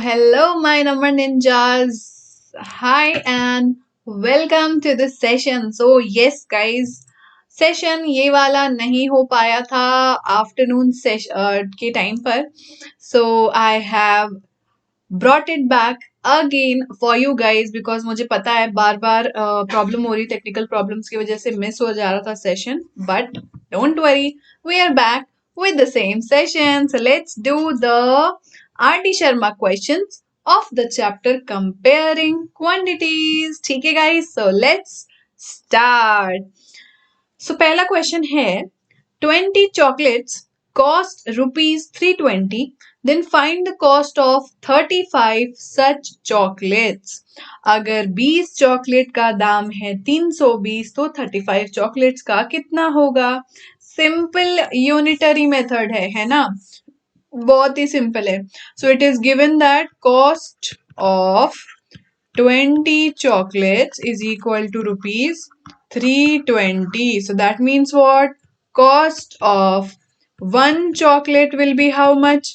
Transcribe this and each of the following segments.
Hello, my number ninjas. Hi, and welcome to this session. So, yes, guys, session ये वाला नहीं हो पाया था आफ्टरनून के टाइम पर. So I have brought it back again for you guys because मुझे पता है बार बार प्रॉब्लम हो रही, टेक्निकल प्रॉब्लम्स की वजह से मिस हो जा रहा था session. But don't worry, we are back with the same session. So let's do the R.D. Sharma questions of the chapter comparing quantities. ठीक है guys, so let's start. So पहला question है 20 chocolates cost rupees 320. Then find the cost of 35 such chocolates. अगर 20 chocolate का दाम है 320 तो 35 chocolates का कितना होगा? सिंपल यूनिटरी मेथड है ना, बहुत ही सिंपल है. सो it is given that cost of 20 chocolates is equal to rupees 320. So that means what? Cost of one chocolate will be how much?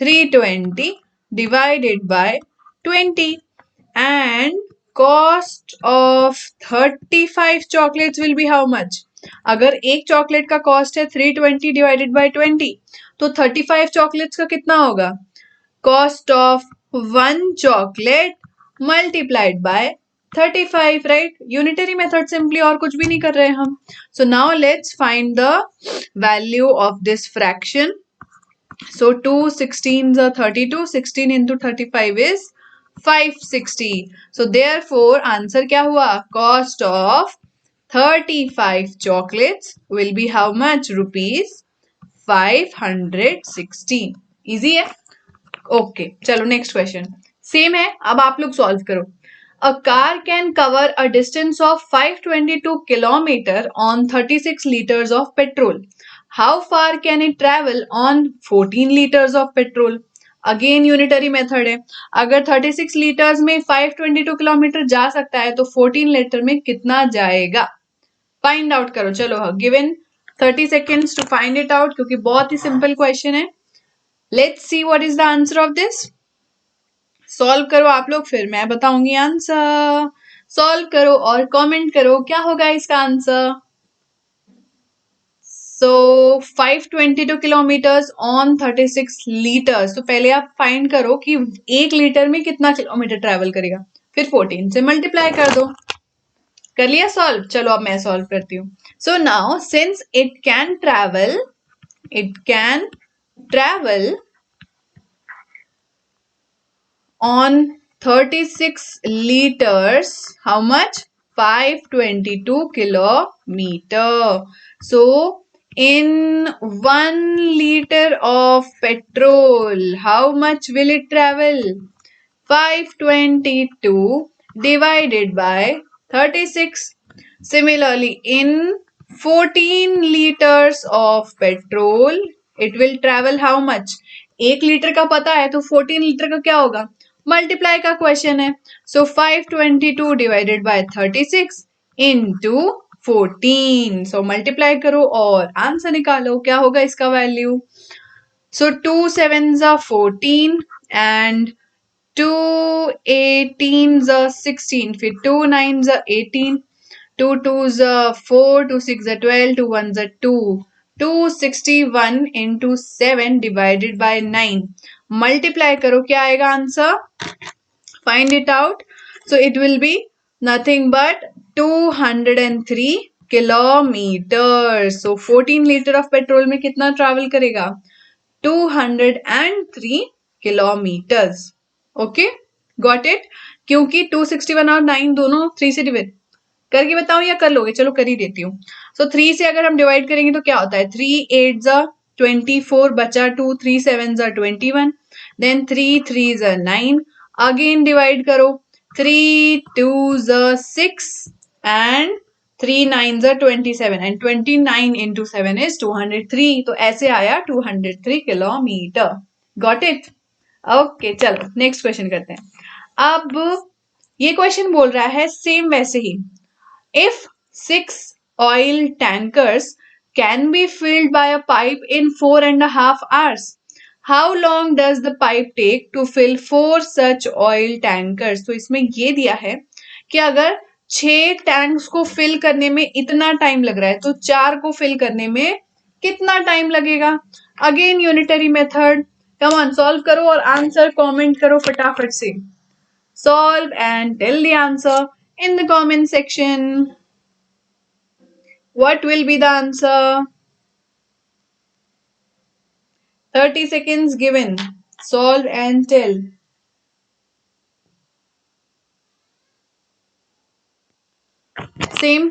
320 divided by 20. And cost of 35 chocolates will be how much? अगर एक chocolate का cost है 320 divided by 20 तो 35 chocolates का कितना होगा? Cost of one chocolate multiplied by 35, right? Unitary method simply, और कुछ भी नहीं कर रहे हम. So now let's find the value of this fraction. So 2 16s are 32, 16 into 35 is 560. So therefore answer क्या हुआ? Cost of 35 chocolates will be how much? Rupees 560. Easy है? ओके चलो नेक्स्ट क्वेश्चन सेम है, अब आप लोग सॉल्व करो. A car can cover a distance of 522 kilometre on 36 liters of petrol. How far can it travel on 14 liters of petrol? Again unitary method है. अगर 36 liters में 522 किलोमीटर जा सकता है तो 14 लीटर में कितना जाएगा? फाइंड आउट करो. चलो given 30 seconds to find it out, क्योंकि बहुत ही सिंपल क्वेश्चन है. Let's see what is the answer of this. Solve करो आप लोग, फिर मैं बताऊंगी आंसर. सॉल्व करो और कमेंट करो क्या होगा इसका answer. So 522 kilometres on 36 litres. तो पहले आप फाइंड करो कि 1 लीटर में कितना किलोमीटर ट्रेवल करेगा, फिर 14 से मल्टीप्लाई कर दो. कर लिया सॉल्व? चलो अब मैं सॉल्व करती हूँ. So now since it can travel on 36 liters, how much? 522 kilometer. So in 1 liter of petrol, how much will it travel? 522 divided by 36. Similarly, in 14 liters of petrol, it will travel how much? 1 litre का पता है तो 14 litre का क्या होगा? Multiply का question है. सो 522 divided by 36 into 14. So multiply करो और आंसर निकालो क्या होगा इसका value. So 2 7s are 14 and 2 18s are 16, फिर 2 9s are 18, 2 2s are 4, 2 6 are 12, 2 1s are 2. 261 into 7 divided by 9. Multiply करो क्या आएगा answer? Find it out. So it will be nothing but 203 kilometre. So 14 litre of petrol में कितना travel करेगा? 203 kilometres. Okay got it. क्योंकि 261 और 9 दोनों 3 से डिवाइड करके बताऊं या कर लोगे? चलो कर ही देती हूँ. सो 3 से अगर हम डिवाइड करेंगे तो क्या होता है? 3 8s are 24, बचा 2, 3 7s are 21, then 3 3s are 9. Again divide करो. 3 2s are 6 and 3 9s are 27 and 29 into 7 is 203. तो ऐसे आया 203 किलोमीटर. Got it? ओके चलो नेक्स्ट क्वेश्चन करते हैं. अब ये क्वेश्चन बोल रहा है सेम वैसे ही. If 6 oil tankers can be filled by a pipe in 4.5 hours, how long does the pipe take to fill 4 such oil tankers. तो इसमें ये दिया है कि अगर 6 टैंक्स को फिल करने में इतना टाइम लग रहा है तो 4 को फिल करने में कितना टाइम लगेगा। Again unitary method, come on solve करो और आंसर कमेंट करो फटाफट से। Solve and tell the answer in the comment section. What will be the answer? 30 seconds given. Solve and tell. Same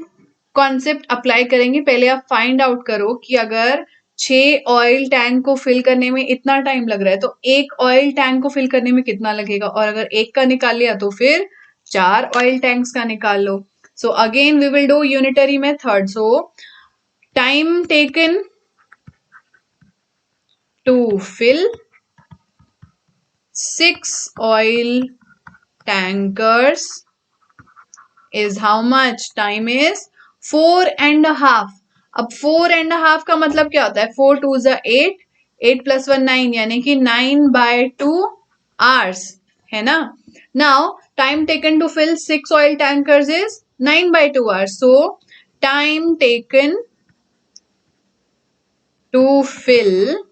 concept apply करेंगे। पहले आप find out करो कि अगर 6 ऑयल टैंक को फिल करने में इतना टाइम लग रहा है तो एक ऑयल टैंक को फिल करने में कितना लगेगा, और अगर एक का निकाल लिया तो फिर 4 ऑयल टैंक्स का निकाल लो। So again we will do unitary method. So time taken to fill 6 oil tankers is how much? Time is 4.5। अब 4.5 का मतलब क्या होता है? 4 2 is 8, 8 plus 1 9, यानी कि 9/2 hours है ना। Now time taken to fill 6 oil tankers is 9/2 hours. So time taken to fill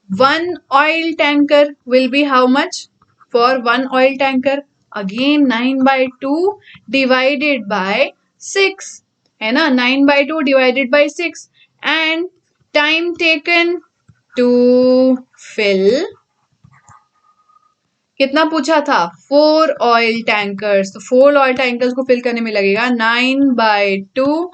1 oil tanker will be how much? For 1 oil tanker, again 9/2 divided by 6 है ना, 9/2 divided by 6, and time taken to fill कितना पूछा था? 4 oil tankers। तो 4 oil tankers को fill करने में लगेगा 9/2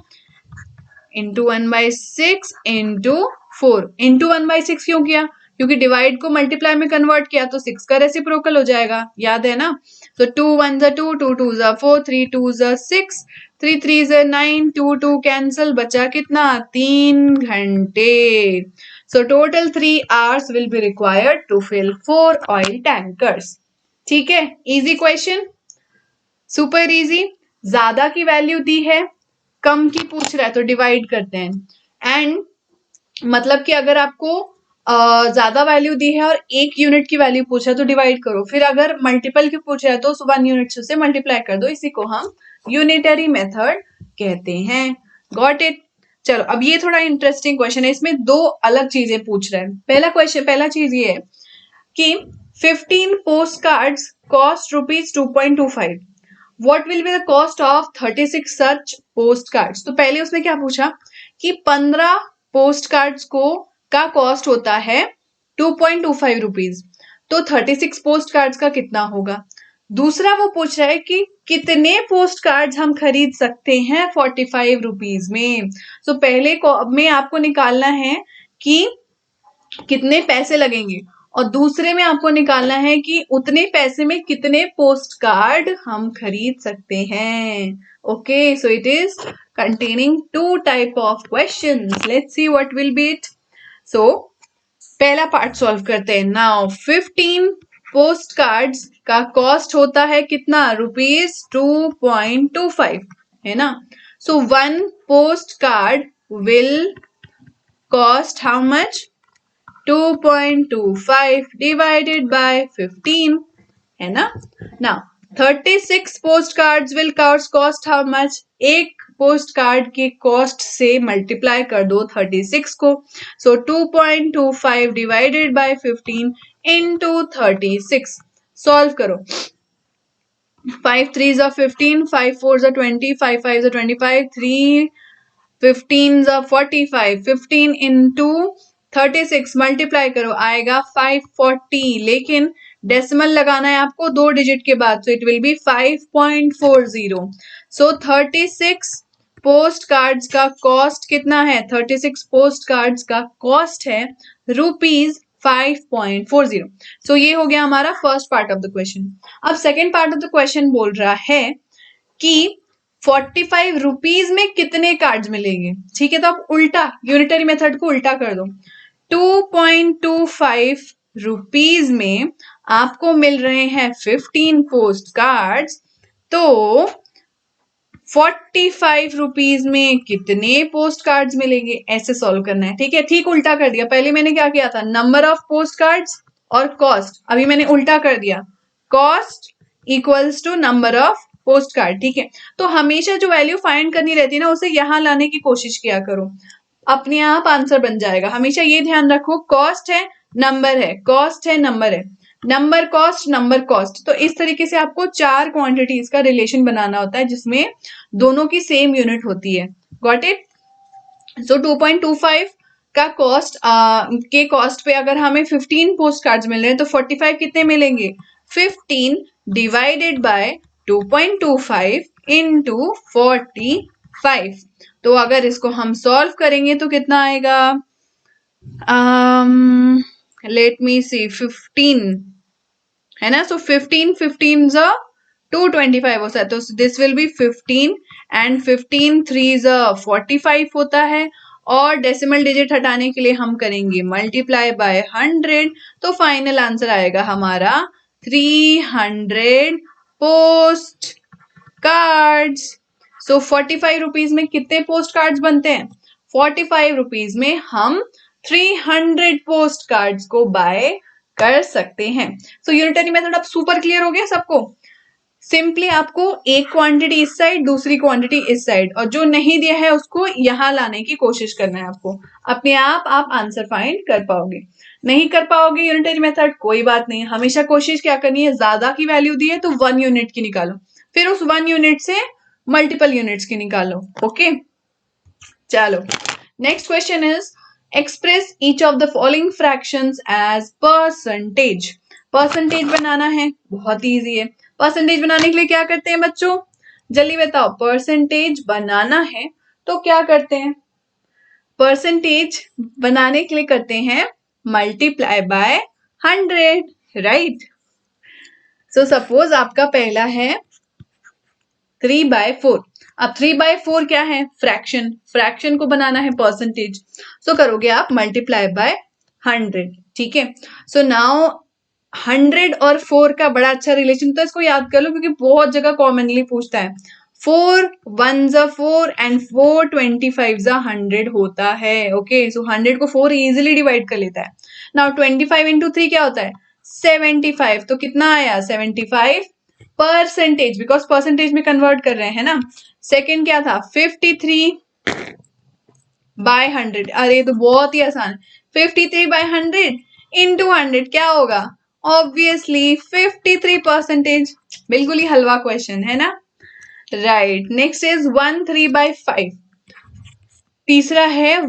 into 1/6 into 4 into 1/6। क्यों किया? क्योंकि डिवाइड को मल्टीप्लाई में कन्वर्ट किया तो 6 का रेसिप्रोकल हो जाएगा, याद है ना। तो 2 1 2, 2 2 4, 3 2 6, 3 3 9, 2 2 कैंसल, बचा कितना? 3 घंटे। So total 3 hours will be required to fill 4 oil tankers. ठीक है, इजी क्वेश्चन, सुपर इजी। ज्यादा की वैल्यू दी है, कम की पूछ रहा है तो डिवाइड करते हैं। एंड मतलब कि अगर आपको ज्यादा वैल्यू दी है और 1 यूनिट की वैल्यू पूछा है तो डिवाइड करो, फिर अगर मल्टीपल की पूछ रहा है तो 1 यूनिट से मल्टीप्लाई कर दो। इसी को हम यूनिटरी मेथड कहते हैं। Got it? चलो अब ये थोड़ा इंटरेस्टिंग क्वेश्चन है, इसमें 2 अलग चीजें पूछ रहे हैं। पहला चीज ये है कि 15 post cards cost ₹2.25। What will be the cost of 36 such post cards? तो पहले उसने क्या पूछा कि 15 पोस्ट कार्ड्स को का कॉस्ट होता है 2.25 रुपीज, तो 36 पोस्ट कार्ड्स का कितना होगा। दूसरा वो पूछ रहा है कि कितने पोस्ट कार्ड्स हम खरीद सकते हैं 45 रुपीज में। तो पहले में आपको निकालना है कि कितने पैसे लगेंगे, और दूसरे में आपको निकालना है कि उतने पैसे में कितने पोस्ट कार्ड हम खरीद सकते हैं। Okay, so it is containing 2 type of questions. Let's see what will be it. So पहला पार्ट सॉल्व करते हैं। नाउ 15 पोस्ट कार्ड्स का कॉस्ट होता है कितना? ₹2.25 है ना। So 1 post card will cost how much? 2.25 divided by 15 है ना। Now 36 post cards will cost how much? एक पोस्ट कार्ड के कॉस्ट से मल्टीप्लाई कर दो 36 को। सो 2.25 डिवाइडेड बाय 15 into 36। सॉल्व करो। 5 3s are 15, 5 4s are 20, 5 5s are 25, 3 15s are 45, 15 into 36 multiply करो, आएगा 540। लेकिन डेसिमल लगाना है आपको 2 डिजिट के बाद, so it will be 5.40। So 36 post cards का कॉस्ट कितना है? 36 पोस्ट कार्ड्स का कॉस्ट है ₹5.40। सो ये हो गया हमारा first part of the question. अब second part of the question बोल रहा है कि 45 रुपीज में कितने कार्ड्स मिलेंगे। ठीक है, तो आप उल्टा यूनिटरी मेथड को उल्टा कर दो। 2.25 रुपीज में आपको मिल रहे हैं 15 पोस्ट कार्ड्स, तो 45 रुपीज में कितने पोस्ट कार्ड्स मिलेंगे, ऐसे सॉल्व करना है। ठीक है, ठीक उल्टा कर दिया। पहले मैंने क्या किया था, नंबर ऑफ पोस्ट कार्ड्स और कॉस्ट, अभी मैंने उल्टा कर दिया, cost equals to number of post card. ठीक है, तो हमेशा जो वैल्यू फाइंड करनी रहती है ना, उसे यहां लाने की कोशिश किया करो, अपने आप आंसर बन जाएगा। हमेशा ये ध्यान रखो, कॉस्ट है नंबर है, कॉस्ट है नंबर है, नंबर कॉस्ट नंबर कॉस्ट। तो इस तरीके से आपको 4 क्वांटिटीज का रिलेशन बनाना होता है जिसमें दोनों की सेम यूनिट होती है। Got it? सो 2.25 का कॉस्ट के कॉस्ट पे अगर हमें 15 पोस्ट कार्ड्स मिल रहे हैं तो 45 कितने मिलेंगे, 15 डिवाइडेड बाय 2.25 इंटू 45। तो अगर इसको हम सॉल्व करेंगे तो कितना आएगा, लेट मी सी, 15 है ना। सो 15 ज़ा 225 होता है, तो दिस विल बी 15 एंड 15 3 ज़ा 45 होता है। और डेसिमल डिजिट हटाने के लिए हम करेंगे मल्टीप्लाई बाय 100, तो फाइनल आंसर आएगा हमारा 300 पोस्ट कार्ड्स। सो 45 रुपीज में कितने पोस्ट कार्ड्स बनते हैं, 45 रुपीज में हम 300 पोस्ट कार्ड्स को बाय कर सकते हैं। सो यूनिटरी मेथड अब सुपर क्लियर हो गया सबको। सिंपली आपको एक क्वांटिटी इस साइड, दूसरी क्वांटिटी इस साइड, और जो नहीं दिया है उसको यहां लाने की कोशिश करना है आपको। अपने आप आंसर फाइंड कर पाओगे। नहीं कर पाओगे यूनिटरी मेथड, कोई बात नहीं, हमेशा कोशिश क्या करनी है, ज्यादा की वैल्यू दी है तो 1 यूनिट की निकालो, फिर उस 1 यूनिट से मल्टीपल यूनिट्स की निकालो। ओके, चलो next question is express each of the following fractions as percentage. Percentage बनाना है, बहुत इजी है। परसेंटेज बनाने के लिए क्या करते हैं बच्चों, जल्दी बताओ, परसेंटेज बनाना है तो क्या करते हैं, परसेंटेज बनाने के लिए करते हैं multiply by 100, right. So suppose आपका पहला है 3/4। अब 3/4 क्या है, फ्रैक्शन, फ्रैक्शन को बनाना है परसेंटेज, सो करोगे आप मल्टीप्लाई बाय 100। ठीक है, सो नाउ 100 और 4 का बड़ा अच्छा रिलेशन, तो इसको याद कर लो क्योंकि बहुत जगह कॉमनली पूछता है। 4 1 ज़ा 4 एंड 4 25 ज़ा 100 होता है। ओके, सो 100 को 4 इजीली डिवाइड कर लेता है। नाउ 25 इंटू 3 क्या होता है, 75। तो कितना आया, 75 परसेंटेज, बिकॉज परसेंटेज में कन्वर्ट कर रहे हैं ना। सेकेंड क्या था, 53/100। अरे तो बहुत ही आसान, 53/100 इंटू 100 क्या होगा, ऑब्वियसली 53 परसेंटेज। बिल्कुल ही हलवा क्वेश्चन है ना, राइट। Next is 13/5। तीसरा है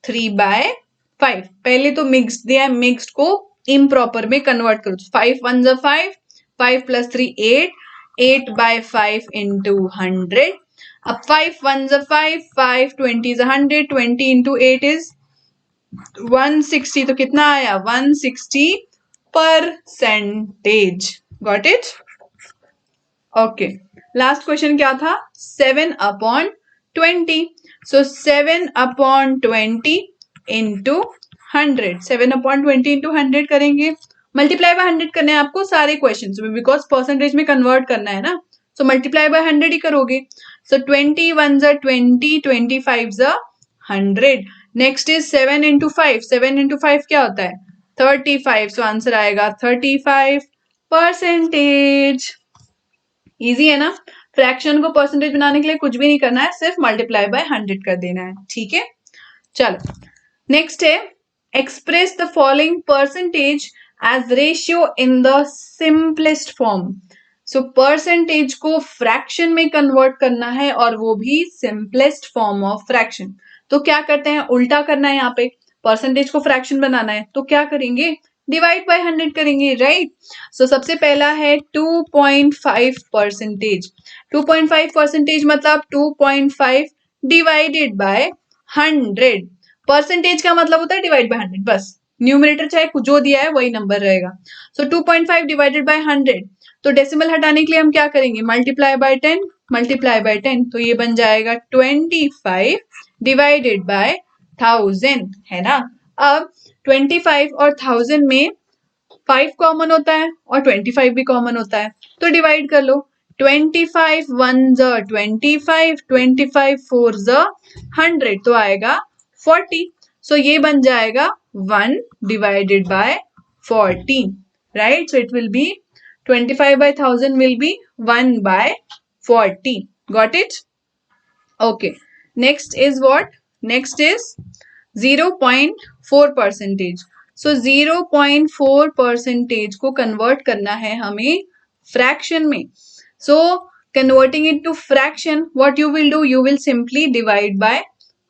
13/5। पहले तो मिक्स्ड दिया है, मिक्स्ड को इम्प्रॉपर में कन्वर्ट करो। 5 1 ज़ा 5, 5 + 3 8, 8/5 इंटू 100। अब 5 1 ज़ा 5, 5 20 ज़ा 100, 20 इंटू 8 इज 160। तो कितना आया, 160 percentage. Got it? Okay, last question क्या था, 7/20। सो 7/20 इंटू 100, 7/20 इंटू 100 करेंगे, मल्टीप्लाई बाय 100 करने हैं आपको सारे क्वेश्चन में, बिकॉज परसेंटेज में कन्वर्ट करना है ना। सो मल्टीप्लाई बाय 100 ही करोगे। सो 20 1 ज़ा 20, 25 ज़ा 100। नेक्स्ट इज 7 इंटू 5, 7 इंटू 5 क्या होता है, 35। सो आंसर आएगा 35 परसेंटेज। इजी है ना, फ्रैक्शन को परसेंटेज बनाने के लिए कुछ भी नहीं करना है, सिर्फ मल्टीप्लाई बाय 100 कर देना है। ठीक है, चलो नेक्स्ट है express the following percentage as ratio in the simplest form. So percentage को फ्रैक्शन में कन्वर्ट करना है और वो भी सिंपलेस्ट फॉर्म ऑफ फ्रैक्शन। तो क्या करते हैं, उल्टा करना है, यहाँ पे परसेंटेज को फ्रैक्शन बनाना है तो क्या करेंगे, डिवाइड बाय 100 करेंगे, राइट। सो सबसे पहला है 2.5 परसेंटेज। 2.5 परसेंटेज मतलब 2.5 डिवाइडेड बाय 100। परसेंटेज का मतलब होता है डिवाइड बाय 100, बस न्यूमरेटर चाहे जो दिया है वही नंबर रहेगा। सो 2.5 डिवाइडेड बाय 100, तो डेसिमल हटाने के लिए हम क्या करेंगे, मल्टीप्लाई बाय 10, मल्टीप्लाई बाय 10, तो ये बन जाएगा 25 डिवाइडेड बाय 1000, है ना। अब 25 और 1000 में 5 कॉमन होता है और 25 भी कॉमन होता है, तो डिवाइड कर लो। 25 1 25, 25 4 100, तो आएगा 40. सो ये बन जाएगा 1 divided by 40, right. So it will be 25 by 1000 will be 1 by 40. Got it? Okay. Next is what? Next is 0.4 percentage. So 0.4 percentage को convert करना है हमें fraction में. So converting it to fraction, what you will do? You will simply divide by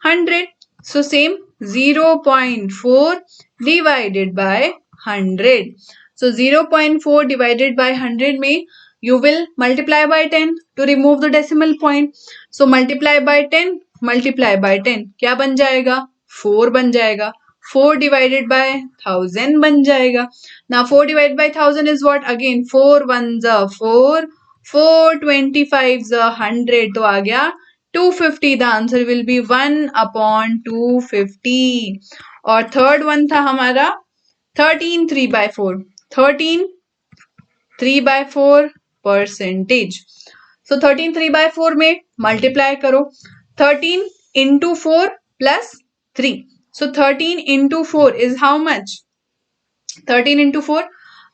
100. So same 0.4 divided by 100. So 0.4 divided by 100 में you will multiply by 10 to remove the decimal point. So multiply by 10, multiply by 10 क्या बन जाएगा? 4 बन जाएगा. 4 divided by 1000 बन जाएगा. Now 4 divided by 1000 is what? Again 4 1s are 4, 4 25s are 100, तो आ गया 250. The answer will be 1 upon 250. और थर्ड वन था हमारा 13 3 by 4. 13 3 by 4 percentage. So 13 3 by 4 में multiply करो. 13 into 4 plus 3. So 13 into 4 is how much? 13 into 4.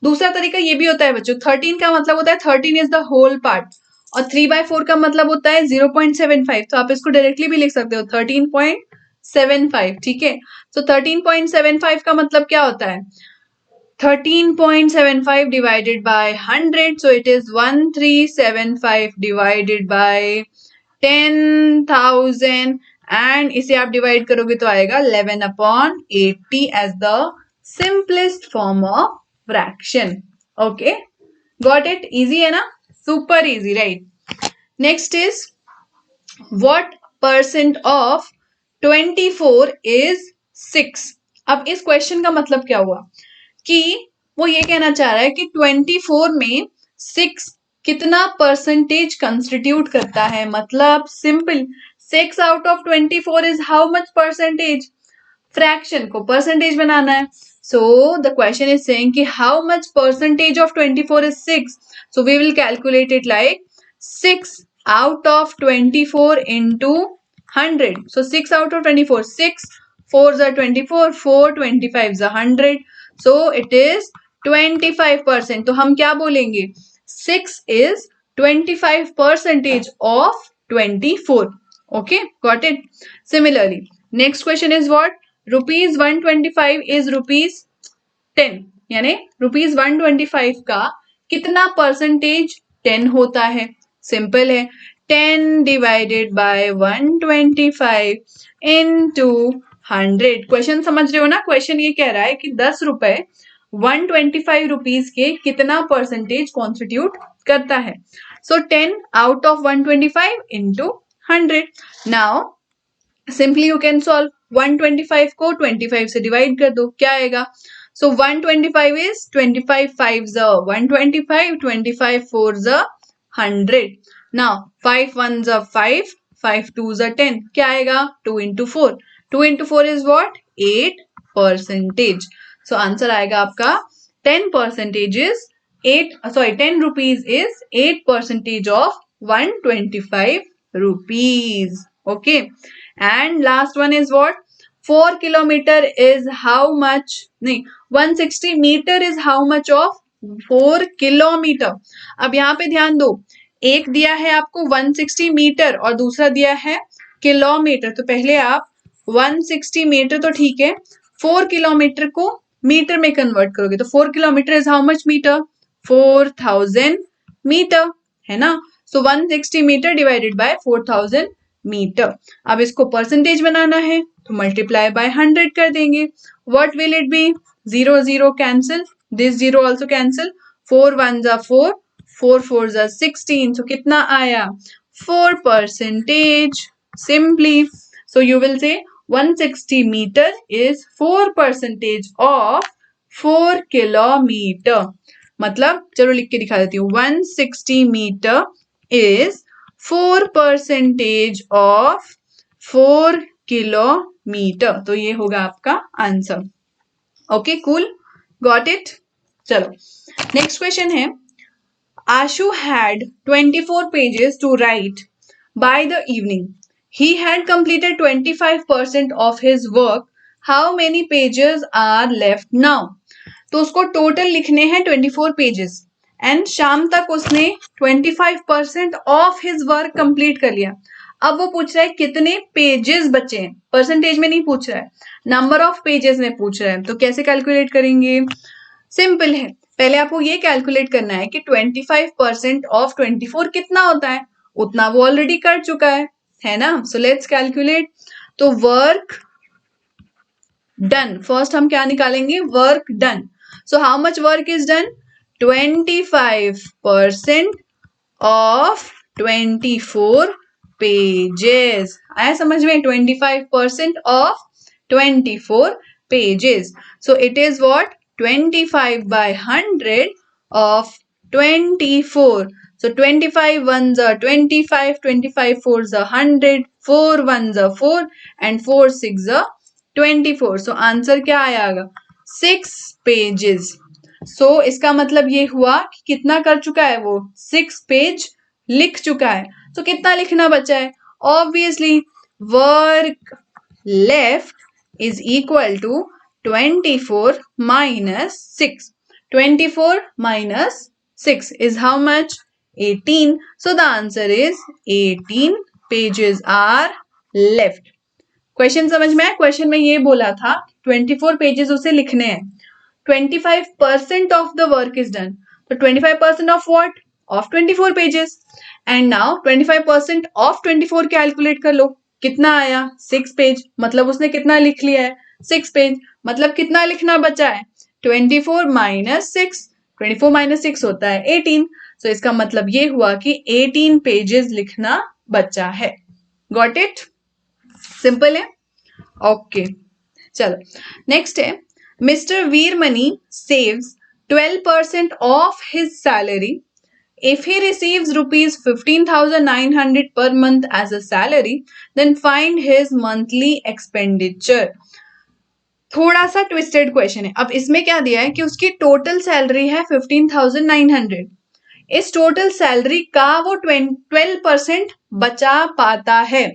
दूसरा तरीका ये भी होता है बच्चों. 13 का मतलब होता है 13 is the whole part. और 3 by 4 का मतलब होता है 0.75. तो आप इसको डायरेक्टली भी लिख सकते हो 13.75. ठीक है. So 13.75 का मतलब क्या होता है? 13.75 divided by 100. So it is 1375 divided by 10,000. And इसे आप divide करोगे तो आएगा 11 upon 80 as the simplest form of fraction. Okay. Got it? Easy है ना? Super easy, right? Next is what percent of 24 is 6? अब इस क्वेश्चन का मतलब क्या हुआ कि वो ये कहना चाह रहा है कि 24 में 6 कितना परसेंटेज कंस्टिट्यूट करता है. मतलब simple 6 out of 24 is how much percentage? Fraction को परसेंटेज बनाना है. So the question is saying कि how much percentage of 24 is 6? So we will calculate it like 6 out of 24 into 100. So 6 out of 24. 6 4s are 24. 4 25s are 100. So it is 25%. तो हम क्या बोलेंगे? 6 is 25% of 24. Okay, got it? Similarly, next question is what? Rupees 125 is rupees 10. यानी rupees 125 का कितना percentage 10 होता है? Simple है. 10 divided by 125 into 100. क्वेश्चन समझ रहे हो ना? क्वेश्चन ये कह रहा है कि 10 रुपए 125 रुपीज के कितना परसेंटेज कॉन्स्टिट्यूट करता है. सो 10 out of 125 into 100. Now simply you can solve. 125 को 25 से डिवाइड कर दो. क्या आएगा? सो 125 is 25 5s are 125, 25 4s are 100. Now 5 1s are 5, 5 2s are 10. क्या आएगा? 2 into 4. 2 into 4 is what? 8%. So answer आएगा आपका 10% is 10 rupees is 8% of 125 rupees. Okay. And last one is what? 4 kilometer is how much? नहीं, 160 meter is how much of 4 kilometer? अब यहाँ पे ध्यान दो. एक दिया है आपको 160 मीटर और दूसरा दिया है किलोमीटर. तो पहले आप 160 मीटर तो ठीक है, 4 किलोमीटर को मीटर में कन्वर्ट करोगे तो 4 kilometre is how much metre? 4000 metre, है ना. So 160 metre divided by 4000 metre. अब इसको परसेंटेज बनाना है तो मल्टीप्लाई बाय 100 कर देंगे. What will it be? 0 0 cancel, this 0 also cancel. 4 1s are 4, 4 4s are 16. So कितना आया? 4%. Simply, so you will say 160 meter is 4% of 4 kilometer. मतलब चलो लिख के दिखा देती हूँ. 160 meter is 4% of 4 kilometer. तो ये होगा आपका answer. Okay, cool, got it. चलो नेक्स्ट क्वेश्चन है. Ashu had 24 pages to write by the evening. He had completed 25% of his work. How many pages are left now? तो उसको total लिखने हैं 24 पेजेस एंड शाम तक उसने 25% ऑफ हिज वर्क कंप्लीट कर लिया. अब वो पूछ रहा है कितने पेजेस बचे हैं, परसेंटेज में नहीं पूछ रहा है, नंबर ऑफ पेजेस में पूछ रहा है. तो कैसे कैलकुलेट करेंगे? सिंपल है, पहले आपको ये कैलकुलेट करना है कि 25% ऑफ 24 कितना होता है. उतना वो ऑलरेडी कर चुका है ना. So let's calculate. तो वर्क डन, फर्स्ट हम क्या निकालेंगे? Work done. So how much work is done? 25% of 24 pages. आया समझ में? 25% of 24 pages. So it is what? 25 by 100 of 24. So 25 ones are 25, 25 fours are 100, 4 ones are 4 and 4 6 are 24. So answer क्या आएगा? 6 pages. So इसका मतलब ये हुआ कि कितना कर चुका है वो? 6 पेज लिख चुका है. तो कितना लिखना बचा है? Obviously work left is equal to 24 minus 6. 24 minus 6 is how much? 18. So the answer is 18 pages are left. Question समझ में आया? क्वेश्चन में ये बोला था 24 पेजेस उसे लिखने हैं. 25% of the work is done. So 25% of what? Of 24 pages. And now 25% of 24 calculate कर लो. कितना आया? 6 पेज. मतलब उसने कितना लिख लिया है? 6 पेज. मतलब कितना लिखना बचा है? 24 minus 6. 24 minus 6 होता है 18. So इसका मतलब ये हुआ कि 18 पेजेस लिखना बचा है. Got it? सिंपल है. ओके चलो नेक्स्ट है. Mister Veeramani saves 12% of his salary. If he receives rupees 15,900 per month as a salary, then find his monthly expenditure. थोड़ा सा ट्विस्टेड क्वेश्चन है. अब इसमें क्या दिया है कि उसकी टोटल सैलरी है 15,900. इस टोटल सैलरी का वो 12% बचा पाता है.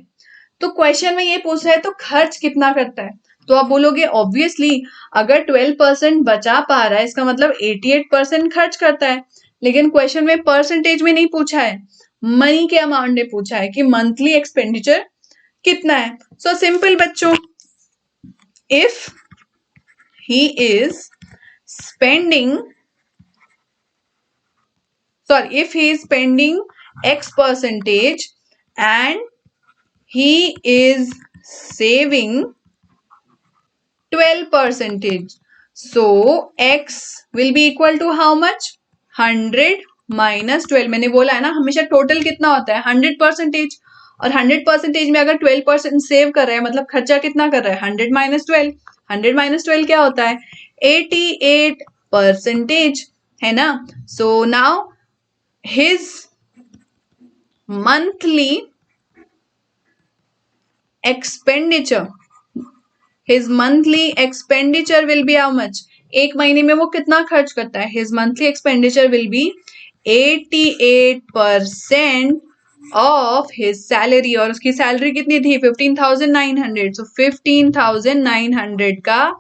तो क्वेश्चन में ये पूछ रहा है तो खर्च कितना करता है. तो आप बोलोगे ऑब्वियसली अगर 12% बचा पा रहा है इसका मतलब 88% खर्च करता है. लेकिन क्वेश्चन में परसेंटेज में नहीं पूछा है, मनी के अमाउंट में पूछा है कि मंथली एक्सपेंडिचर कितना है. सो सिंपल बच्चों, if he is spending if he is spending X percentage and he is saving 12%. So X will be equal to how much? 100 minus 12. मैंने बोला है ना हमेशा टोटल कितना होता है? 100%. और 100% में अगर 12% सेव कर रहे हैं मतलब खर्चा कितना कर रहा है? 100 minus 12. 100 minus 12 क्या होता है? 88% है ना. So now his monthly expenditure will be how much? एक महीने में वो कितना खर्च करता है? His monthly expenditure will be 88% of his salary. और उसकी सैलरी कितनी थी? 15,900. So 15,900 का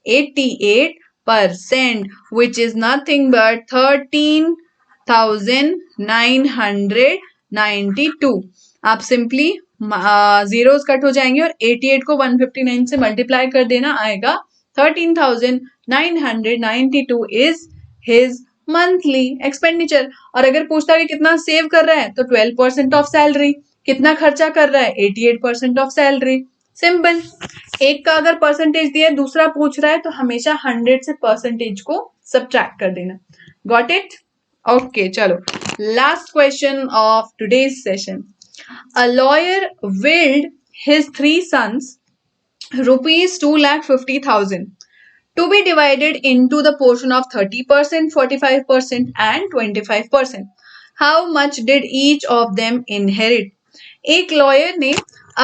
88% which is nothing but 13,992. आप सिंपली जीरोस कट हो जाएंगे और 88 को 159 से मल्टीप्लाई कर देना, आएगा 13,992 इज हिज मंथली एक्सपेंडिचर. और अगर पूछता है कि कितना सेव कर रहा है तो 12% ऑफ सैलरी. कितना खर्चा कर रहा है? 88% ऑफ सैलरी. सिंपल. एक का अगर परसेंटेज दिया दूसरा पूछ रहा है तो हमेशा 100 से परसेंटेज को सब्ट्रैक्ट कर देना. Got it? ओके चलो last question of today's session. A lawyer willed his 3 sons rupees 2,50,000 to be divided into the portion of 30%, 45% and 25%. How much did each of them inherit? एक lawyer ने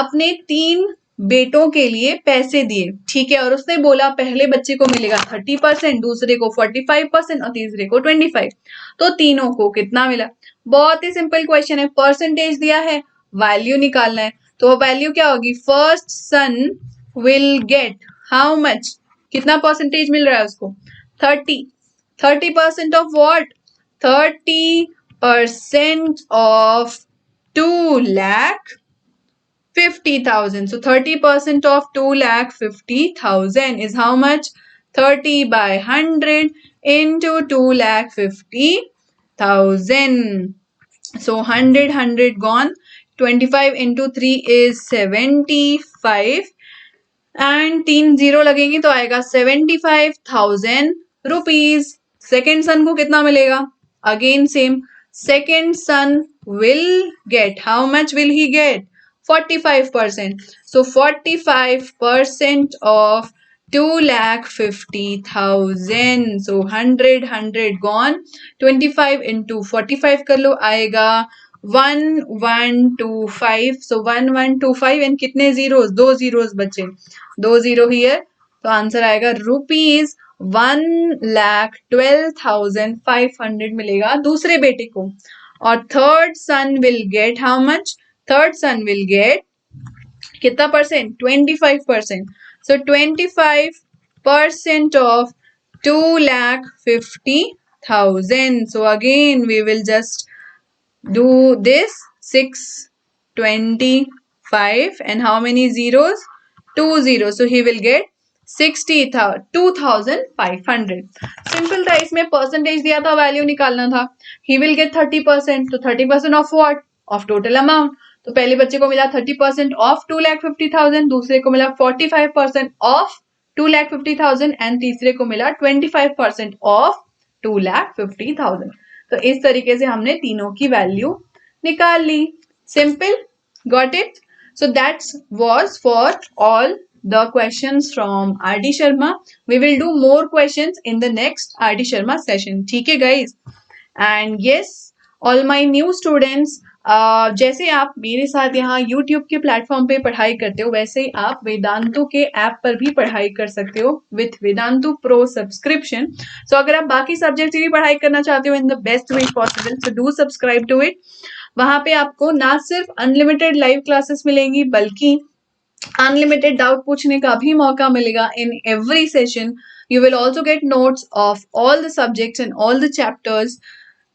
अपने 3 बेटों के लिए पैसे दिए, ठीक है, और उसने बोला पहले बच्चे को मिलेगा 30%, दूसरे को 45% और तीसरे को 25, तो तीनों को कितना मिला। बहुत ही सिंपल क्वेश्चन है, परसेंटेज दिया है, वैल्यू निकालना है, तो वैल्यू क्या होगी, first son will get how much, कितना परसेंटेज मिल रहा है उसको, 30, 30% of what, 30% of 2,50,000. So 30% of 2,50,000 is how much? 30 by 100 into 2,50,000. So 100 gone. 25 into 3 is 75. And 3 zero लगेंगे तो आएगा 75,000 रुपीज। सेकेंड सन को कितना मिलेगा, again same, second son will get how much will he get 45%, so 45% of 2,50,000, so 100 gone, 25 into 45 कर लो, आएगा 1125, so 1125 and कितने जीरोस, 2 जीरोस बचे, 2 जीरो हियर, तो आंसर आएगा रुपीज 1,12,500 मिलेगा दूसरे बेटे को। और third son will get how much, third son will get कितना percent, 25%, so 25% of 2,50,000, so again we will just do this, 625 and how many zeros, 2 zeros, so he will get 2,500। Simple था, इसमें percentage दिया था, value निकालना था। He will get 30%, तो 30% of what, of total amount, तो पहले बच्चे को मिला 30% ऑफ 2,50,000, दूसरे को मिला 45% ऑफ 2,50,000 एंड तीसरे को मिला 25% ऑफ 2,50,000। तो इस तरीके से हमने तीनों की वैल्यू निकाल ली। Simple, got it. So that's was for all the questions from RD Sharma. We will do more questions in the next RD Sharma session. ठीक है guys? And yes, all my new students, जैसे आप मेरे साथ यहाँ YouTube के platform पे पढ़ाई करते हो, वैसे ही आप वेदांतु के ऐप पर भी पढ़ाई कर सकते हो विथ वेदांतु प्रो सब्सक्रिप्शन। सो अगर आप बाकी सब्जेक्ट की भी पढ़ाई करना चाहते हो in the best way possible, so do subscribe to it. वहां पे आपको ना सिर्फ अनलिमिटेड लाइव क्लासेस मिलेंगी, बल्कि अनलिमिटेड डाउट पूछने का भी मौका मिलेगा in every session. You will also get notes of all the subjects and all the chapters,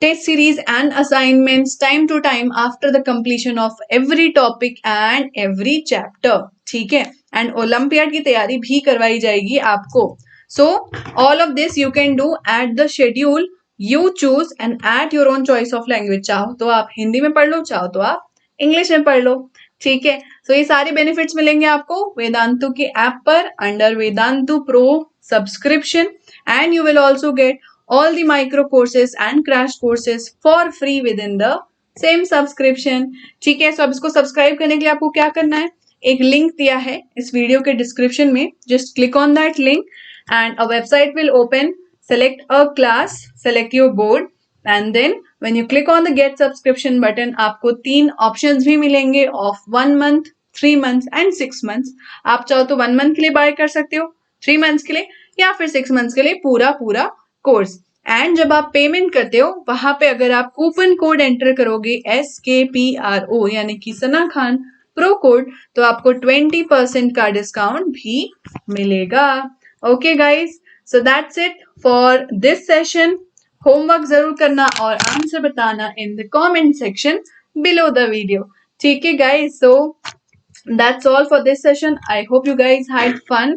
test series and assignments time to time after the completion of every topic and every chapter, ठीक है। And olympiad की तैयारी भी करवाई जाएगी आपको। So all of this you can do at the schedule you choose and at your own choice of language. चाहो तो आप हिंदी में पढ़ लो, चाहो तो आप इंग्लिश में पढ़ लो, ठीक है। तो ये सारे बेनिफिट्स मिलेंगे आपको वेदांतु के ऐप पर under Vedantu pro subscription, and you will also gate all the micro courses and crash courses for free within the same subscription, ठीक है। सो अब इसको सब्सक्राइब करने के लिए आपको क्या करना है, एक लिंक दिया है इस वीडियो के डिस्क्रिप्शन में, just click on that link and a website will open, select a class, select your board and then when you click on the get subscription button, आपको 3 ऑप्शंस भी मिलेंगे of 1 month, 3 months and 6 months. आप चाहो तो 1 month के लिए bye कर सकते हो, 3 मंथ्स के लिए, या फिर 6 मंथ्स के लिए पूरा कोर्स। एंड जब आप पेमेंट करते हो वहां पे अगर आप कूपन कोड एंटर करोगे SKPRO यानी कि सना खान प्रो कोड, तो आपको 20% का डिस्काउंट भी मिलेगा। Okay guys, so that's it for this session. Homework जरूर करना और आंसर बताना इन the comment section below the video, ठीक है guys. So that's all for this session. I hope you guys had fun,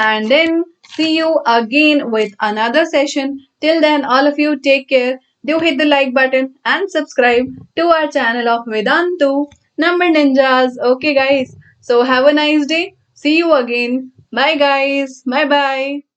and then see you again with another session. Till then, all of you take care. Do hit the like button and subscribe to our channel of Vedantu Number Ninjas. Okay guys, so have a nice day. See you again. Bye guys. Bye bye.